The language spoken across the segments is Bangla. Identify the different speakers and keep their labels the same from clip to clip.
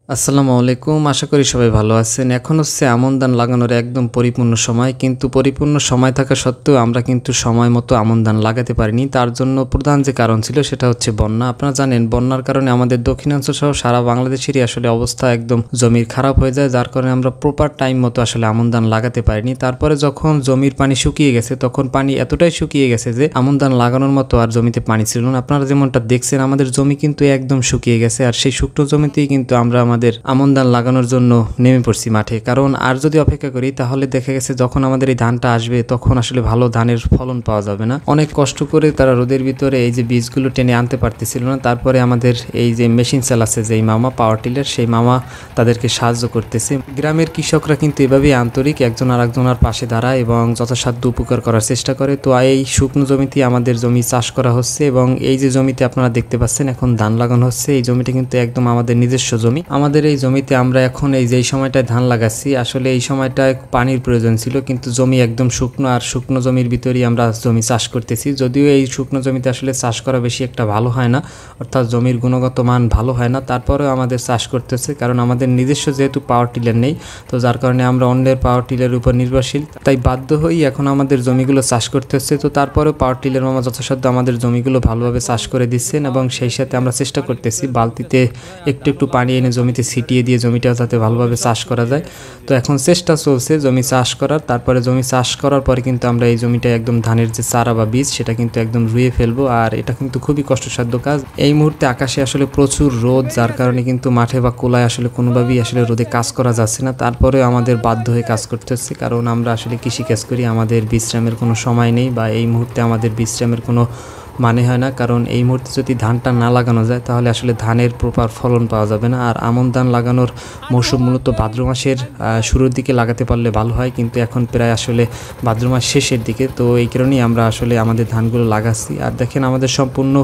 Speaker 1: আসসালামু আলাইকুম। আশা করি সবাই ভালো আছেন। এখন হচ্ছে আমন ধান লাগানোর একদম পরিপূর্ণ সময়, কিন্তু পরিপূর্ণ সময় থাকা সত্ত্বেও আমরা কিন্তু সময় মতো আমন ধান লাগাতে পারিনি। তার জন্য প্রধান যে কারণ ছিল সেটা হচ্ছে বন্যা। আপনারা জানেন বন্যার কারণে আমাদের দক্ষিণাঞ্চল সহ সারা বাংলাদেশেরই আসলে অবস্থা একদম জমির খারাপ হয়ে যায়, যার কারণে আমরা প্রপার টাইম মতো আসলে আমন ধান লাগাতে পারিনি। তারপরে যখন জমির পানি শুকিয়ে গেছে, তখন পানি এতটাই শুকিয়ে গেছে যে আমন ধান লাগানোর মতো আর জমিতে পানি ছিল না। আপনারা যেমনটা দেখছেন আমাদের জমি কিন্তু একদম শুকিয়ে গেছে, আর সেই শুকনো জমিতেই কিন্তু আমরা আমাদের আমন ধান লাগানোর জন্য নেমে পড়ছি মাঠে। কারণ আর যদি অপেক্ষা করি তাহলে দেখা গেছে যখন আমাদের এই ধানটা আসবে তখন আসলে ভালো ধানের ফলন পাওয়া যাবে না। অনেক কষ্ট করে তারা রোদের ভিতরে এই যে বীজগুলো টেনে আনতে পারতেছিল না। তারপরে আমাদের এই যে মেশিন চালাচ্ছে যেই মামা, পাওয়ার টিলার, সেই মামা তাদেরকে সাহায্য করতেছে। গ্রামের কৃষকরা কিন্তু এভাবেই আন্তরিক, একজন আরেকজনের পাশে দাঁড়ায় এবং যথাসাধ্য উপকার করার চেষ্টা করে। তো এই শুকনো জমিতে আমাদের জমি চাষ করা হচ্ছে, এবং এই যে জমিতে আপনারা দেখতে পাচ্ছেন এখন ধান লাগানো হচ্ছে, এই জমিটা কিন্তু একদম আমাদের নিজস্ব জমি। আমাদের এই জমিতে আমরা এখন এই যে সময়টায় ধান লাগাচ্ছি, আসলে এই সময়টায় পানির প্রয়োজন ছিল, কিন্তু জমি একদম শুকনো, আর শুকনো জমির ভিতরেই আমরা জমি চাষ করতেছি। যদিও এই শুকনো জমিতে আসলে চাষ করা বেশি একটা ভালো হয় না, অর্থাৎ জমির গুণগত মান ভালো হয় না, তারপরেও আমাদের চাষ করতেছে। কারণ আমাদের নিজস্ব যেহেতু পাওয়ার টিলার নেই, তো যার কারণে আমরা অন্যের পাওয়ার টিলারের উপর নির্ভরশীল, তাই বাধ্য হয়েই এখন আমাদের জমিগুলো চাষ করতে হচ্ছে। তো তারপরেও পাওয়ার টিলার মামা যথাসাধ্য আমাদের জমিগুলো ভালোভাবে চাষ করে দিচ্ছেন, এবং সেই সাথে আমরা চেষ্টা করতেছি বালতিতে একটু একটু পানি এনে জমিতে ছিটিয়ে দিয়ে জমিটা যাতে ভালোভাবে চাষ করা যায়। তো এখন চেষ্টা চলছে জমি চাষ করার। তারপরে জমি চাষ করার পরে কিন্তু আমরা এই জমিটা একদম ধানের যে চারা বা বীজ সেটা কিন্তু একদম রুয়ে ফেলবো, আর এটা কিন্তু খুবই কষ্টসাধ্য কাজ। এই মুহূর্তে আকাশে আসলে প্রচুর রোদ, যার কারণে কিন্তু মাঠে বা কোলায় আসলে কোনোভাবেই আসলে রোদে কাজ করা যাচ্ছে না। তারপরেও আমাদের বাধ্য হয়ে কাজ করতে হচ্ছে, কারণ আমরা আসলে কৃষিকাজ করি, আমাদের বিশ্রামের কোনো সময় নেই, বা এই মুহূর্তে আমাদের বিশ্রামের কোনো মানে হয় না। কারণ এই মুহূর্তে যদি ধানটা না লাগানো যায় তাহলে আসলে ধানের প্রপার ফলন পাওয়া যাবে না। আর আমন ধান লাগানোর মৌসুম মূলত ভাদ্র মাসের শুরুর দিকে লাগাতে পারলে ভালো হয়, কিন্তু এখন প্রায় আসলে ভাদ্র মাস শেষের দিকে, তো এই কারণেই আমরা আসলে আমাদের ধানগুলো লাগাচ্ছি। আর দেখেন আমাদের সম্পূর্ণ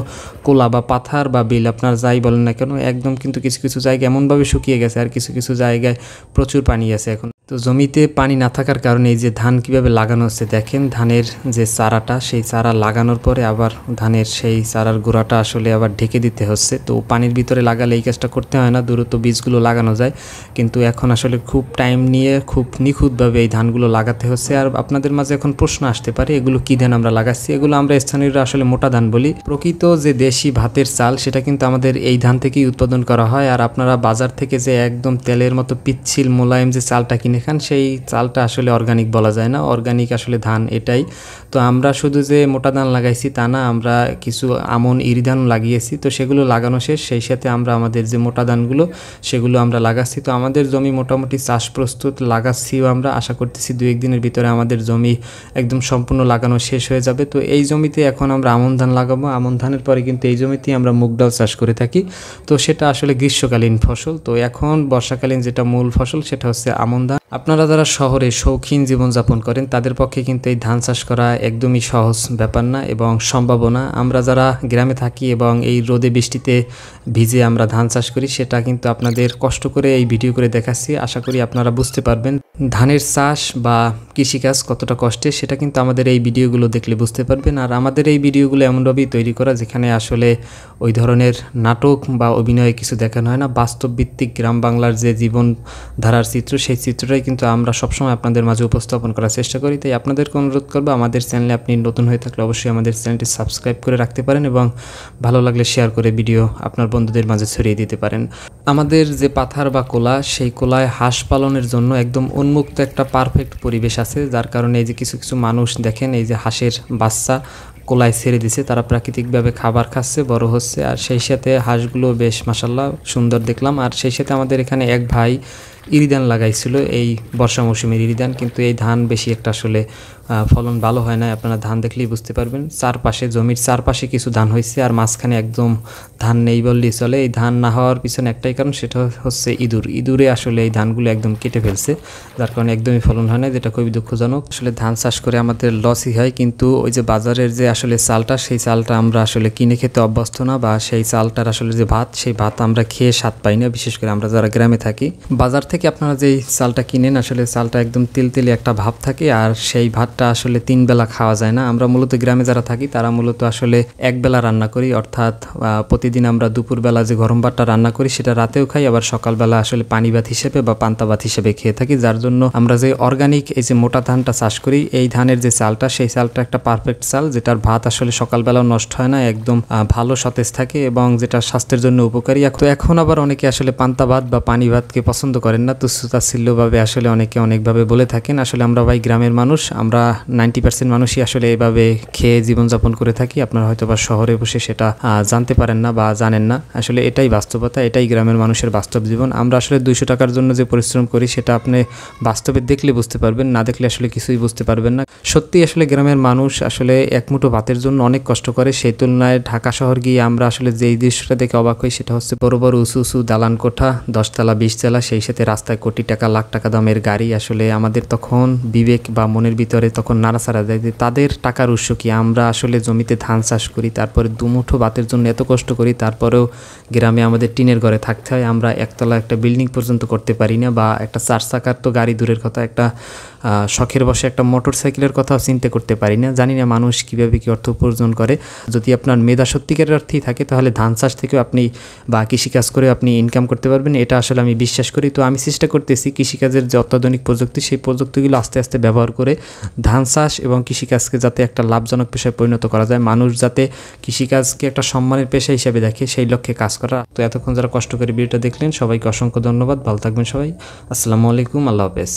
Speaker 1: কোলা বা পাথার বা বিল আপনার যাই বলেন না কেন, একদম কিন্তু কিছু কিছু জায়গায় এমনভাবে শুকিয়ে গেছে, আর কিছু কিছু জায়গায় প্রচুর পানি আছে এখন। তো জমিতে পানি না থাকার কারণে এই যে ধান কিভাবে লাগানো হচ্ছে দেখেন, ধানের যে চারাটা, সেই চারা লাগানোর পরে আবার ধানের সেই চারার গোড়াটা আসলে আবার ঢেকে দিতে হচ্ছে। তো পানির ভিতরে লাগালে এই কাজটা করতে হয় না, দ্রুত বীজগুলো লাগানো যায়, কিন্তু এখন আসলে খুব টাইম নিয়ে খুব নিখুঁতভাবে এই ধানগুলো লাগাতে হচ্ছে। আর আপনাদের মাঝে এখন প্রশ্ন আসতে পারে এগুলো কি ধান আমরা লাগাচ্ছি। এগুলো আমরা স্থানীয়রা আসলে মোটা ধান বলি। প্রকৃত যে দেশি ভাতের চাল সেটা কিন্তু আমাদের এই ধান থেকেই উৎপাদন করা হয়। আর আপনারা বাজার থেকে যে একদম তেলের মতো পিচ্ছিল মোলায়েম যে চালটা কিনে খান, সেই চালটা আসলে অর্গানিক বলা যায় না। অর্গানিক আসলে ধান এটাই। তো আমরা শুধু যে মোটা ধান লাগাইছি তা না, আমরা কিছু আমন ইরি ধান লাগিয়েছি। তো সেগুলো লাগানো শেষ, সেই সাথে আমরা আমাদের যে মোটা ধানগুলো সেগুলো আমরা লাগাচ্ছি। তো আমাদের জমি মোটামুটি চাষ প্রস্তুত, লাগাচ্ছিও আমরা। আশা করতেছি 2-1 দিনের ভিতরে আমাদের জমি একদম সম্পূর্ণ লাগানো শেষ হয়ে যাবে। তো এই জমিতে এখন আমরা আমন ধান লাগাবো। আমন ধানের পরে কিন্তু এই জমিতেই আমরা মুগ ডাল চাষ করে থাকি। তো সেটা আসলে গ্রীষ্মকালীন ফসল। তো এখন বর্ষাকালীন যেটা মূল ফসল সেটা হচ্ছে আমন ধান। আপনারা যারা শহরে শৌখিন জীবনযাপন করেন তাদের পক্ষে কিন্তু এই ধান চাষ করা একদমই সহজ ব্যাপার না এবং সম্ভাবনা। আমরা যারা গ্রামে থাকি এবং এই রোদে বৃষ্টিতে ভিজে আমরা ধান চাষ করি, সেটা কিন্তু আপনাদের কষ্ট করে এই ভিডিও করে দেখাচ্ছি। আশা করি আপনারা বুঝতে পারবেন ধানের চাষ বা কৃষিকাজ কতটা কষ্টের, সেটা কিন্তু আমাদের এই ভিডিওগুলো দেখলে বুঝতে পারবেন। আর আমাদের এই ভিডিওগুলো এমনভাবেই তৈরি করা যেখানে আসলে ওই ধরনের নাটক বা অভিনয়ে কিছু দেখানো হয় না। বাস্তবভিত্তিক গ্রাম বাংলার যে জীবন ধারার চিত্র, সেই চিত্রটাই কিন্তু আমরা সবসময় আপনাদের মাঝে উপস্থাপন করার চেষ্টা করি। তাই আপনাদেরকে অনুরোধ করবো আমাদের চ্যানেলে আপনি নতুন হয়ে থাকলে অবশ্যই আমাদের চ্যানেলটি সাবস্ক্রাইব করে রাখতে পারেন, এবং ভালো লাগলে শেয়ার করে ভিডিও আপনার বন্ধুদের মাঝে ছড়িয়ে দিতে পারেন। আমাদের যে পাথার বা কোলা, সেই কোলায় হাঁস পালনের জন্য একদম উন্মুক্ত একটা পারফেক্ট পরিবেশ আছে, যার কারণে এই যে কিছু কিছু মানুষ দেখেন এই যে হাঁসের বাচ্চা কোলায় ছেড়ে দিছে, তারা প্রাকৃতিকভাবে খাবার খাচ্ছে, বড় হচ্ছে। আর সেই সাথে হাঁসগুলো বেশ মাশাআল্লাহ সুন্দর দেখলাম। আর সেই সাথে আমাদের এখানে এক ভাই ইরি ধান লাগাইছিল, এই বর্ষা মৌসুমের ইরি ধান, কিন্তু এই ধান বেশি একটা আসলে ফলন ভালো হয় না। আপনারা ধান দেখলেই বুঝতে পারবেন। চারপাশে জমির চারপাশে কিছু ধান হয়েছে, আর মাঝখানে একদম ধান নেই বললেই চলে। এই ধান না হওয়ার পিছনে একটাই কারণ, সেটা হচ্ছে ইঁদুরে আসলে এই ধানগুলো একদম কেটে ফেলছে, যার কারণে একদমই ফলন হয় না, যেটা খুবই দুঃখজনক। আসলে ধান চাষ করে আমাদের লসই হয়, কিন্তু ওই যে বাজারের যে আসলে চালটা, সেই চালটা আমরা আসলে কিনে খেতে অভ্যস্ত না, বা সেই চালটার আসলে যে ভাত, সেই ভাত আমরা খেয়ে স্বাদ পাই না, বিশেষ করে আমরা যারা গ্রামে থাকি। বাজার থেকে থেকে আপনারা যেই চালটা কিনেন আসলে চালটা একদম তেলতেলে একটা ভাব থাকে, আর সেই ভাতটা আসলে 3 বেলা খাওয়া যায় না। আমরা মূলত গ্রামে যারা থাকি তারা মূলত আসলে এক বেলা রান্না করি, অর্থাৎ প্রতিদিন আমরা দুপুরবেলা যে গরম ভাতটা রান্না করি সেটা রাতেও খাই, আবার সকালবেলা আসলে পানি ভাত হিসেবে বা পান্তা ভাত হিসেবে খেয়ে থাকি। যার জন্য আমরা যে অর্গানিক এই যে মোটা ধানটা চাষ করি, এই ধানের যে চালটা সেই চালটা একটা পারফেক্ট চাল, যেটার ভাত আসলে সকালবেলাও নষ্ট হয় না, একদম ভালো সতেজ থাকে এবং যেটা স্বাস্থ্যের জন্য উপকারী। তো এখন আবার অনেকে আসলে পান্তা ভাত বা পানি ভাতকে পছন্দ করেন না, তুচ্ছতাচ্ছিল্যভাবে আসলে অনেকে অনেকভাবে বলে থাকেন। আসলে আমরা ভাই গ্রামের মানুষ, আমরা 90% মানুষই আসলে এভাবে খেয়ে জীবনযাপন করে থাকি। আপনারা হয়তো বা শহরে বসে সেটা জানতে পারেন না বা জানেন না। আসলে এটাই বাস্তবতা, এটাই গ্রামের মানুষের বাস্তব জীবন। আমরা আসলে 200 টাকার জন্য যে পরিশ্রম করি সেটা আপনি বাস্তবে দেখলে বুঝতে পারবেন, না দেখলে আসলে কিছুই বুঝতে পারবেন না। সত্যি আসলে গ্রামের মানুষ আসলে এক মুঠো ভাতের জন্য অনেক কষ্ট করে। সেই তুলনায় ঢাকা শহর গিয়ে আমরা আসলে যেই দৃশ্যটা দেখে অবাক হই সেটা হচ্ছে বড় বড় উঁচু উঁচু দালান কোঠা, 10 তলা 20 তলা, সেই সাথে রাস্তায় কোটি টাকা লাখ টাকা দামের গাড়ি। আসলে আমাদের তখন বিবেক বা মনের ভিতরে তখন নাড়াচাড়া দেয় যে তাদের টাকার উৎস কি? আমরা আসলে জমিতে ধান চাষ করি, তারপরে দুমুঠো ভাতের জন্য এত কষ্ট করি, তারপরেও গ্রামে আমাদের টিনের ঘরে থাকতে হয়। আমরা একতলা একটা বিল্ডিং পর্যন্ত করতে পারি না, বা একটা 4 চাকার তো গাড়ি দূরের কথা, একটা শখের বসে একটা মোটর সাইকেলের কথাও চিন্তা করতে পারি না। জানি না মানুষ কীভাবে কী অর্থ উপার্জন করে। যদি আপনার মেধা সত্যিকারের অর্থেই থাকে তাহলে ধান চাষ থেকেও আপনি বা কৃষিকাজ করে আপনি ইনকাম করতে পারবেন, এটা আসলে আমি বিশ্বাস করি। তো আমি চেষ্টা করতেছি কৃষিকাজের যে অত্যাধুনিক প্রযুক্তি সেই প্রযুক্তিগুলো আস্তে আস্তে ব্যবহার করে ধান চাষ এবং কৃষিকাজকে যাতে একটা লাভজনক পেশায় পরিণত করা যায়, মানুষ যাতে কৃষিকাজকে একটা সম্মানের পেশা হিসেবে দেখে, সেই লক্ষ্যে কাজ করা। তো এতক্ষণ যারা কষ্ট করে ভিডিওটা দেখলেন সবাইকে অসংখ্য ধন্যবাদ। ভালো থাকবেন সবাই। আসসালামু আলাইকুম, আল্লাহ হাফেজ।